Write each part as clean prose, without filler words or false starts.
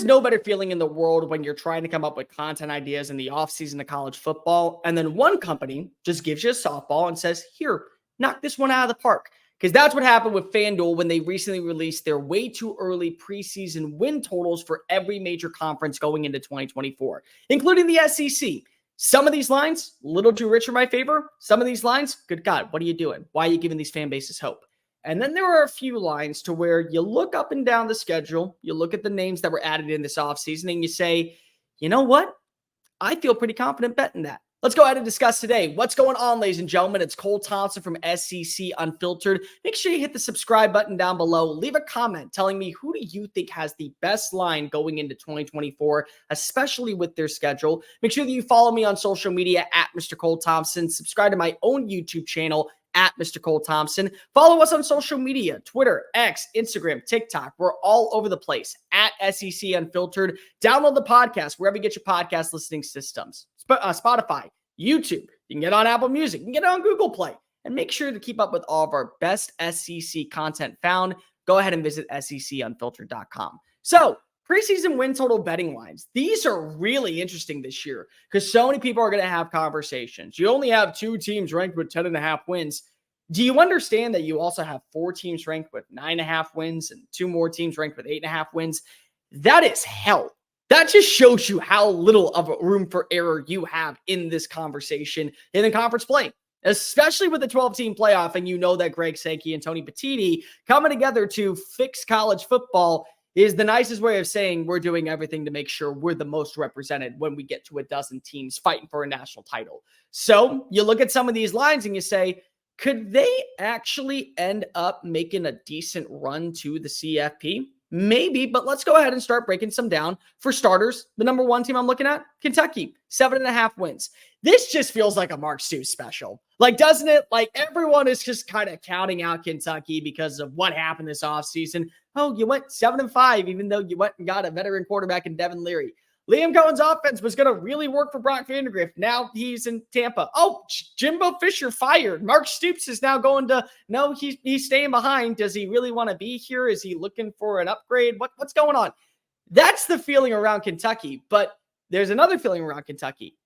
no better feeling in the world when you're trying to come up with content ideas in the offseason of college football, and then one company just gives you a softball and says, here, knock this one out of the park. Because that's what happened with FanDuel when they recently released their way too early preseason win totals for every major conference going into 2024, including the SEC. Some of these lines, a little too rich for my favor. Some of these lines, good God, what are you doing? Why are you giving these fan bases hope? And then there are a few lines to where you look up and down the schedule, you look at the names that were added in this offseason, and you say, you know what? I feel pretty confident betting that. Let's go ahead and discuss today. What's going on, ladies and gentlemen? It's Cole Thompson from SEC Unfiltered. Make sure you hit the subscribe button down below. Leave a comment telling me who do you think has the best line going into 2024, especially with their schedule. Make sure that you follow me on social media at Mr. Cole Thompson. Subscribe to my own YouTube channel at Mr. Cole Thompson. Follow us on social media, Twitter, X, Instagram, TikTok. We're all over the place at SEC Unfiltered. Download the podcast wherever you get your podcast listening systems. Spotify, YouTube. You can get on Apple Music. You can get it on Google Play. And make sure to keep up with all of our best SEC content found. Go ahead and visit secunfiltered.com. So, preseason win total betting lines. These are really interesting this year because so many people are going to have conversations. You only have 2 teams ranked with 10.5 wins. Do you understand that you also have 4 teams ranked with 9.5 wins and 2 more teams ranked with 8.5 wins? That is hell. That just shows you how little of a room for error you have in this conversation in the conference play, especially with the 12-team playoff. And you know that Greg Sankey and Tony Petitti coming together to fix college football is the nicest way of saying we're doing everything to make sure we're the most represented when we get to a dozen teams fighting for a national title. So you look at some of these lines and you say, could they actually end up making a decent run to the CFP? Maybe, but let's go ahead and start breaking some down. For starters, the number 1 team I'm looking at, Kentucky, 7.5 wins. This just feels like a Mark Stoops special. Like, doesn't it? Like, everyone is just kind of counting out Kentucky because of what happened this offseason. Oh, you went 7-5, even though you went and got a veteran quarterback in Devin Leary. Liam Cohen's offense was going to really work for Brock Vandagriff. Now he's in Tampa. Oh, Jimbo Fisher fired. Mark Stoops is now going to, no, he's staying behind. Does he really want to be here? Is he looking for an upgrade? What's going on? That's the feeling around Kentucky. But there's another feeling around Kentucky.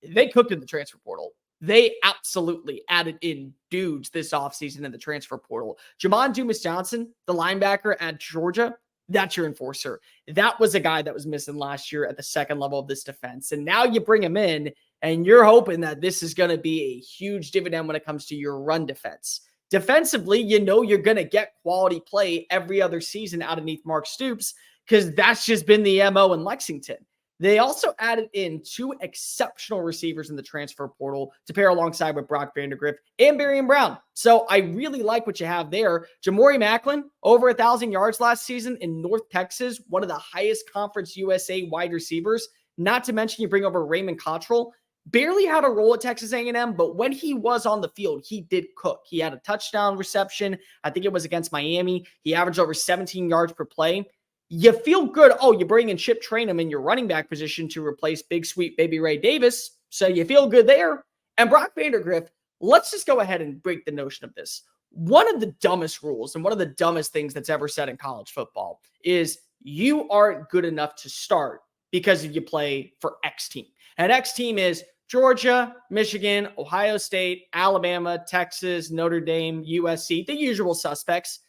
They cooked in the transfer portal. They absolutely added in dudes this offseason in the transfer portal. Jamon Dumas-Johnson, the linebacker at Georgia, that's your enforcer. That was a guy that was missing last year at the second level of this defense. And now you bring him in and you're hoping that this is going to be a huge dividend when it comes to your run defense. Defensively, you know you're going to get quality play every other season out underneath Mark Stoops because that's just been the MO in Lexington. They also added in 2 exceptional receivers in the transfer portal to pair alongside with Brock Vandagriff and Barian Brown. So I really like what you have there. Jamori Macklin, over 1,000 yards last season in North Texas, one of the highest Conference USA wide receivers. Not to mention you bring over Raymond Cottrell. Barely had a role at Texas A&M, but when he was on the field, he did cook. He had a touchdown reception. I think it was against Miami. He averaged over 17 yards per play. You feel good. Oh, you bring in Chip Trainum in your running back position to replace Big Sweet Baby Ray Davis. So you feel good there. And Brock Vandagriff, let's just go ahead and break the notion of this. One of the dumbest rules and one of the dumbest things that's ever said in college football is you aren't good enough to start because you play for X team. And X team is Georgia, Michigan, Ohio State, Alabama, Texas, Notre Dame, USC, the usual suspects.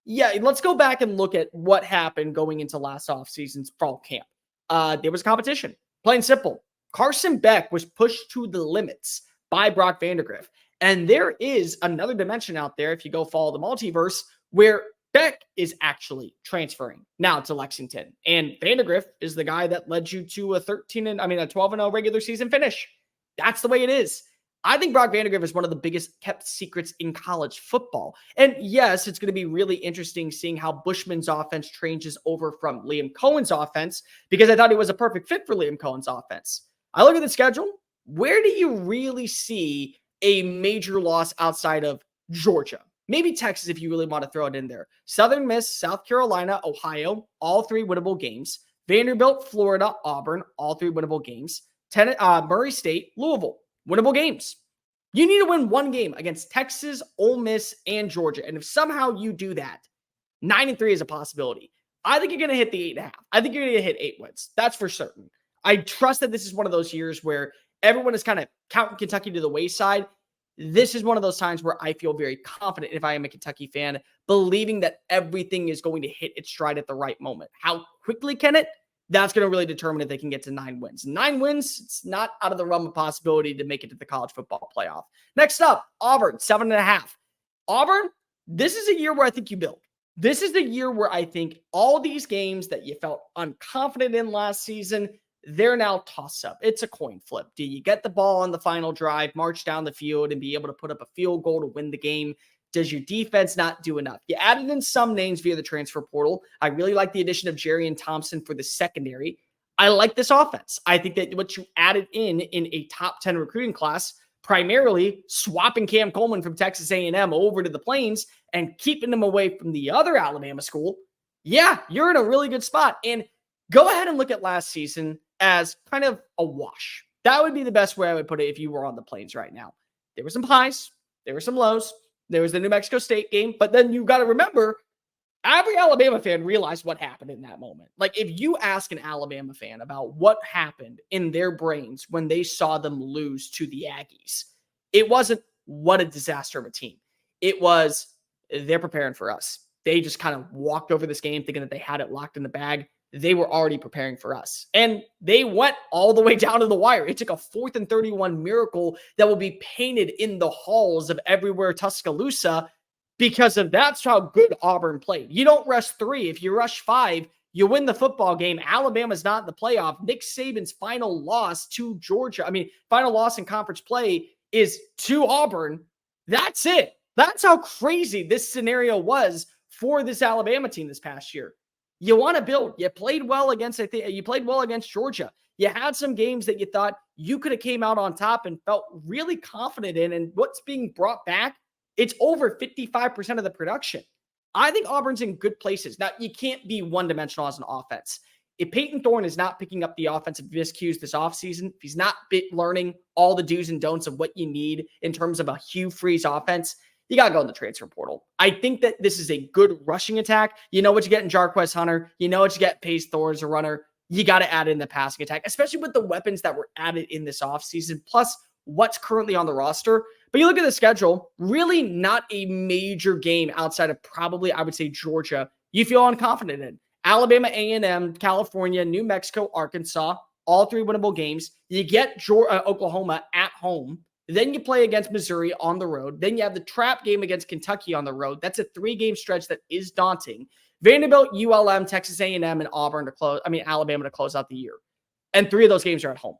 Yeah, let's go back and look at what happened going into last offseason's fall camp. There was competition. Plain simple. Carson Beck was pushed to the limits by Brock Vandagriff. And there is another dimension out there, if you go follow the multiverse, where Beck is actually transferring now to Lexington. And Vandagriff is the guy that led you to a 12-0 regular season finish. That's the way it is. I think Brock Vandagriff is one of the biggest kept secrets in college football. And yes, it's going to be really interesting seeing how Bushman's offense changes over from Liam Cohen's offense, because I thought he was a perfect fit for Liam Cohen's offense. I look at the schedule. Where do you really see a major loss outside of Georgia? Maybe Texas, if you really want to throw it in there. Southern Miss, South Carolina, Ohio, all 3 winnable games. Vanderbilt, Florida, Auburn, all 3 winnable games. Murray State, Louisville. Winnable games. You need to win 1 game against Texas, Ole Miss, and Georgia. And if somehow you do that, 9-3 is a possibility. I think you're going to hit the 8.5. I think you're going to hit 8 wins. That's for certain. I trust that this is one of those years where everyone is kind of counting Kentucky to the wayside. This is one of those times where I feel very confident if I am a Kentucky fan, believing that everything is going to hit its stride at the right moment. How quickly can it? That's going to really determine if they can get to 9 wins. 9 wins, it's not out of the realm of possibility to make it to the college football playoff. Next up, Auburn, 7.5. Auburn, this is a year where I think you build. This is the year where I think all these games that you felt unconfident in last season, they're now toss-up. It's a coin flip. Do you get the ball on the final drive, march down the field, and be able to put up a field goal to win the game? Does your defense not do enough? You added in some names via the transfer portal. I really like the addition of Jerry and Thompson for the secondary. I like this offense. I think that what you added in a top 10 recruiting class, primarily swapping Cam Coleman from Texas A&M over to the Plains and keeping him away from the other Alabama school, yeah, you're in a really good spot. And go ahead and look at last season as kind of a wash. That would be the best way I would put it if you were on the Plains right now. There were some highs. There were some lows. There was the New Mexico State game. But then you got to remember, every Alabama fan realized what happened in that moment. Like, if you ask an Alabama fan about what happened in their brains when they saw them lose to the Aggies, it wasn't what a disaster of a team. It was, they're preparing for us. They just kind of walked over this game thinking that they had it locked in the bag. They were already preparing for us. And they went all the way down to the wire. It took a 4th and 31 miracle that will be painted in the halls of everywhere Tuscaloosa because of that's how good Auburn played. You don't rush 3. If you rush 5, you win the football game. Alabama's not in the playoff. Nick Saban's final loss to Georgia, final loss in conference play is to Auburn. That's it. That's how crazy this scenario was for this Alabama team this past year. You want to build. You played well against Georgia. You had some games that you thought you could have came out on top and felt really confident in. And what's being brought back, it's over 55% of the production. I think Auburn's in good places. Now, you can't be one-dimensional as an offense. If Peyton Thorne is not picking up the offensive miscues this offseason, if he's not learning all the do's and don'ts of what you need in terms of a Hugh Freeze offense, you got to go in the transfer portal. I think that this is a good rushing attack. You know what you get in Jarquez Hunter. You know what you get Pace Thor as a runner. You got to add in the passing attack, especially with the weapons that were added in this offseason, plus what's currently on the roster. But you look at the schedule, really not a major game outside of probably, I would say, Georgia, you feel unconfident in. Alabama, A&M, California, New Mexico, Arkansas, all 3 winnable games. You get Oklahoma at home. Then you play against Missouri on the road. Then you have the trap game against Kentucky on the road. That's a 3-game stretch that is daunting. Vanderbilt, ULM, Texas A&M, and Alabama to close out the year. And 3 of those games are at home.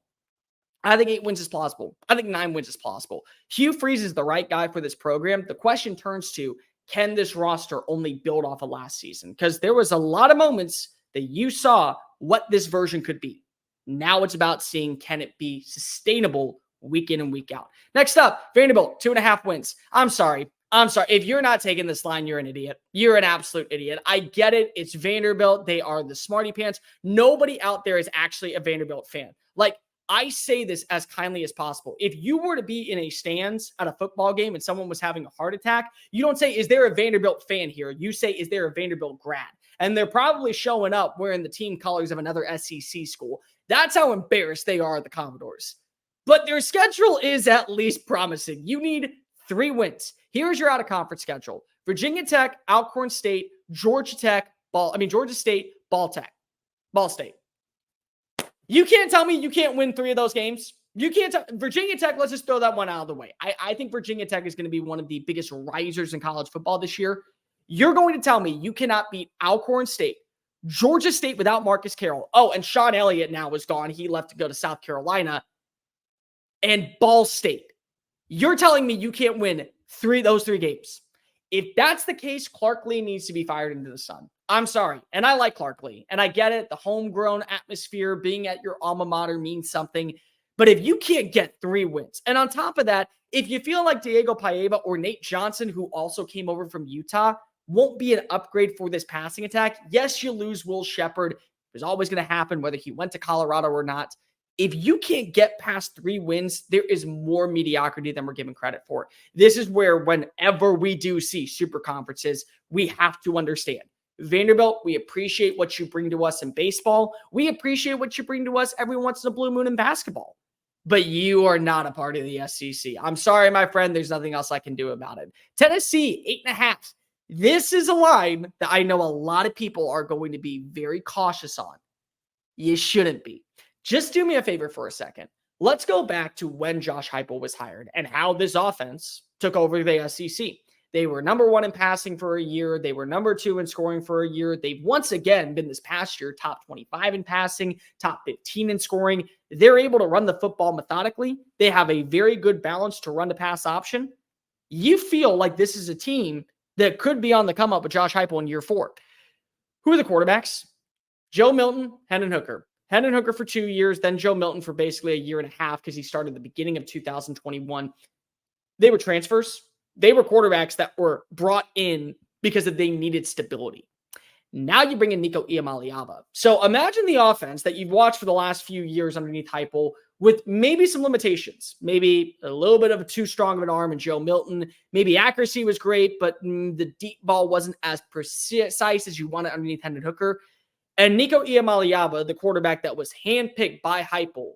I think 8 wins is plausible. I think 9 wins is plausible. Hugh Freeze is the right guy for this program. The question turns to, can this roster only build off of last season? Because there was a lot of moments that you saw what this version could be. Now it's about seeing, can it be sustainable week in and week out. Next up, Vanderbilt, 2.5 wins. I'm sorry. If you're not taking this line, you're an idiot. You're an absolute idiot. I get it. It's Vanderbilt. They are the smarty pants. Nobody out there is actually a Vanderbilt fan. Like, I say this as kindly as possible. If you were to be in a stands at a football game and someone was having a heart attack, you don't say, is there a Vanderbilt fan here? You say, is there a Vanderbilt grad? And they're probably showing up wearing the team colors of another SEC school. That's how embarrassed they are at the Commodores. But their schedule is at least promising. You need 3 wins. Here's your out-of-conference schedule. Virginia Tech, Alcorn State, Georgia State, Ball State. You can't tell me you can't win 3 of those games. You can't tell Virginia Tech, let's just throw that one out of the way. I think Virginia Tech is going to be one of the biggest risers in college football this year. You're going to tell me you cannot beat Alcorn State, Georgia State without Marcus Carroll. Oh, and Sean Elliott now is gone. He left to go to South Carolina. And Ball State. You're telling me you can't win those 3 games. If that's the case, Clark Lee needs to be fired into the sun. I'm sorry. And I like Clark Lee. And I get it. The homegrown atmosphere, being at your alma mater means something. But if you can't get 3 wins, and on top of that, if you feel like Diego Paiva or Nate Johnson, who also came over from Utah, won't be an upgrade for this passing attack, yes, you lose Will Shepherd. It's always going to happen, whether he went to Colorado or not. If you can't get past 3 wins, there is more mediocrity than we're given credit for. This is where whenever we do see super conferences, we have to understand Vanderbilt, we appreciate what you bring to us in baseball. We appreciate what you bring to us every once in a blue moon in basketball. But you are not a part of the SEC. I'm sorry, my friend. There's nothing else I can do about it. Tennessee, 8.5. This is a line that I know a lot of people are going to be very cautious on. You shouldn't be. Just do me a favor for a second. Let's go back to when Josh Heupel was hired and how this offense took over the SEC. They were number 1 in passing for a year. They were number 2 in scoring for a year. They've once again been this past year top 25 in passing, top 15 in scoring. They're able to run the football methodically. They have a very good balance to run the pass option. You feel like this is a team that could be on the come up with Josh Heupel in year 4. Who are the quarterbacks? Joe Milton, Hendon Hooker. Hendon Hooker for 2 years, then Joe Milton for basically a year and a half because he started the beginning of 2021. They were transfers. They were quarterbacks that were brought in because they needed stability. Now you bring in Nico Iamaleava. So imagine the offense that you've watched for the last few years underneath Heupel with maybe some limitations. Maybe a little bit of a too strong of an arm in Joe Milton. Maybe accuracy was great, but the deep ball wasn't as precise as you wanted underneath Hendon Hooker. And Nico Iamaleava, the quarterback that was handpicked by Heupel,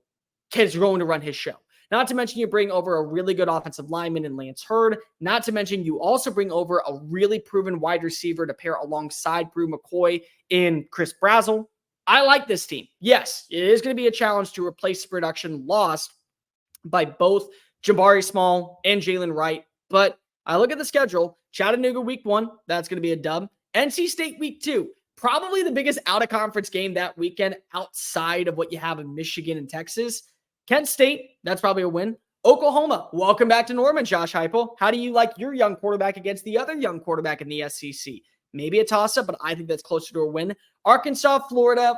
is going to run his show. Not to mention you bring over a really good offensive lineman in Lance Hurd. Not to mention you also bring over a really proven wide receiver to pair alongside Brew McCoy in Chris Brazzell. I like this team. Yes, it is going to be a challenge to replace the production lost by both Jabari Small and Jalen Wright. But I look at the schedule. Chattanooga week 1, that's going to be a dub. NC State week 2. Probably the biggest out-of-conference game that weekend outside of what you have in Michigan and Texas. Kent State, that's probably a win. Oklahoma, welcome back to Norman, Josh Heupel. How do you like your young quarterback against the other young quarterback in the SEC? Maybe a toss-up, but I think that's closer to a win. Arkansas, Florida,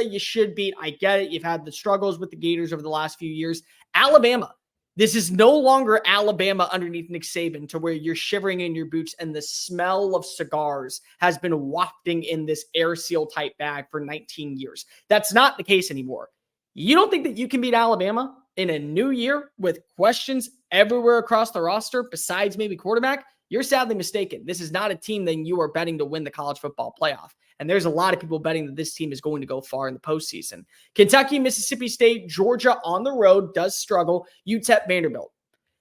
you should beat. I get it. You've had the struggles with the Gators over the last few years. Alabama. This is no longer Alabama underneath Nick Saban to where you're shivering in your boots and the smell of cigars has been wafting in this air seal type bag for 19 years. That's not the case anymore. You don't think that you can beat Alabama in a new year with questions everywhere across the roster besides maybe quarterback? You're sadly mistaken. This is not a team that you are betting to win the college football playoff. And there's a lot of people betting that this team is going to go far in the postseason. Kentucky, Mississippi State, Georgia on the road does struggle. UTEP, Vanderbilt.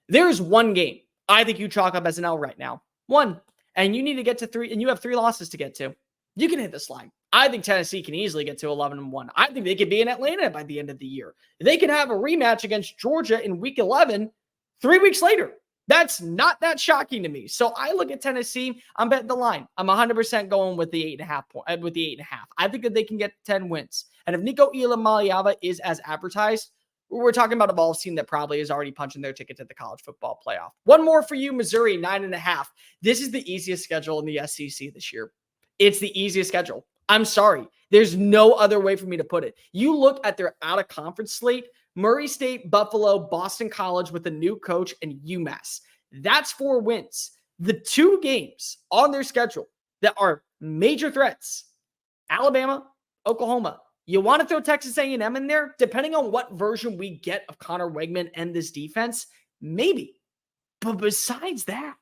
There's one game I think you chalk up as an L right now. One. And you need to get to 3, and you have 3 losses to get to. You can hit the slide. I think Tennessee can easily get to 11-1. I think they could be in Atlanta by the end of the year. They can have a rematch against Georgia in week 11 3 weeks later. That's not that shocking to me. So I look at Tennessee. I'm betting the line. I'm 100% going with the 8.5 with the 8.5. I think that they can get 10 wins. And if Nico Iamaleava is as advertised, we're talking about a ball team that probably is already punching their ticket to the college football playoff. One more for you, Missouri, 9.5. This is the easiest schedule in the SEC this year. It's the easiest schedule. I'm sorry. There's no other way for me to put it. You look at their out-of-conference slate, Murray State, Buffalo, Boston College with a new coach, and UMass. That's 4 wins. The 2 games on their schedule that are major threats, Alabama, Oklahoma. You want to throw Texas A&M in there? Depending on what version we get of Connor Wegman and this defense, maybe. But besides that,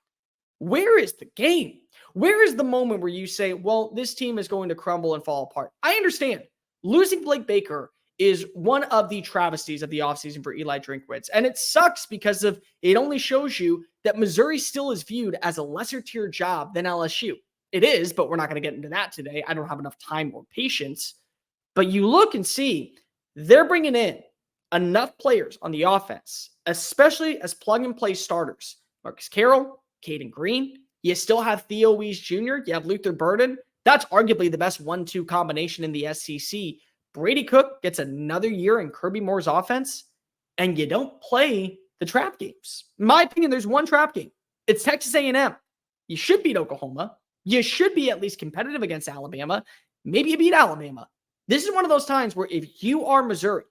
where is the game? Where is the moment where you say, well, this team is going to crumble and fall apart? I understand. Losing Blake Baker is one of the travesties of the offseason for Eli Drinkwitz. And it sucks because of it only shows you that Missouri still is viewed as a lesser tier job than LSU. It is, but we're not going to get into that today. I don't have enough time or patience. But you look and see they're bringing in enough players on the offense, especially as plug-and-play starters. Marcus Carroll, Caden Green. You still have Theo Wees Jr. You have Luther Burden. That's arguably the best 1-2 combination in the SEC. Brady Cook gets another year in Kirby Moore's offense, and you don't play the trap games. In my opinion, there's one trap game. It's Texas A&M. You should beat Oklahoma. You should be at least competitive against Alabama. Maybe you beat Alabama. This is one of those times where if you are Missouri,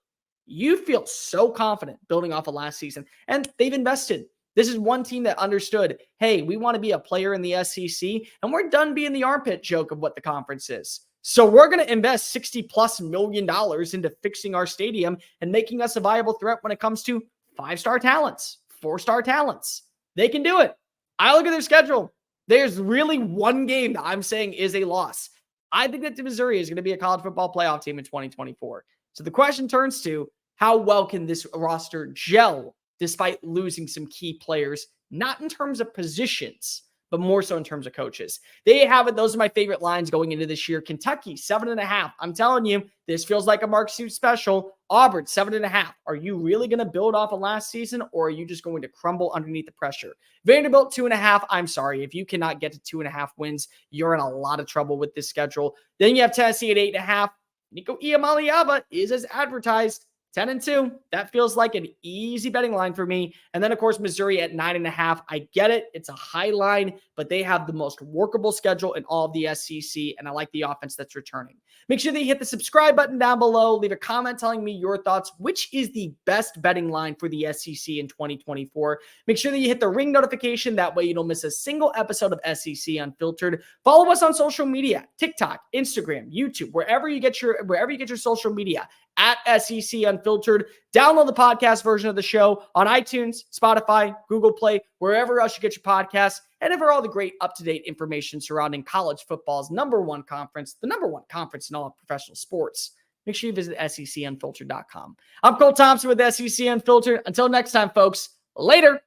you feel so confident building off of last season, and they've invested. This is one team that understood, hey, we want to be a player in the SEC, and we're done being the armpit joke of what the conference is. So we're going to invest $60+ million into fixing our stadium and making us a viable threat when it comes to 5-star talents, 4-star talents. They can do it. I look at their schedule. There's really one game that I'm saying is a loss. I think that Missouri is going to be a college football playoff team in 2024. So the question turns to, how well can this roster gel despite losing some key players, not in terms of positions, but more so in terms of coaches? There you have it. Those are my favorite lines going into this year. Kentucky, 7.5. I'm telling you, this feels like a Mark Suit special. Auburn, 7.5. Are you really going to build off of last season, or are you just going to crumble underneath the pressure? Vanderbilt, 2.5. I'm sorry. If you cannot get to 2.5 wins, you're in a lot of trouble with this schedule. Then you have Tennessee at 8.5. Nico Iamaleava is as advertised. 10-2. That feels like an easy betting line for me. And then, of course, Missouri at 9.5. I get it. It's a high line, but they have the most workable schedule in all of the SEC, and I like the offense that's returning. Make sure that you hit the subscribe button down below. Leave a comment telling me your thoughts. Which is the best betting line for the SEC in 2024? Make sure that you hit the ring notification. That way you don't miss a single episode of SEC Unfiltered. Follow us on social media, TikTok, Instagram, YouTube, wherever you get your social media, at SEC Unfiltered. Download the podcast version of the show on iTunes, Spotify, Google Play, wherever else you get your podcasts. And for all the great up-to-date information surrounding college football's number one conference, the number one conference in all of professional sports, make sure you visit SECUnfiltered.com. I'm Cole Thompson with SEC Unfiltered. Until next time, folks, later.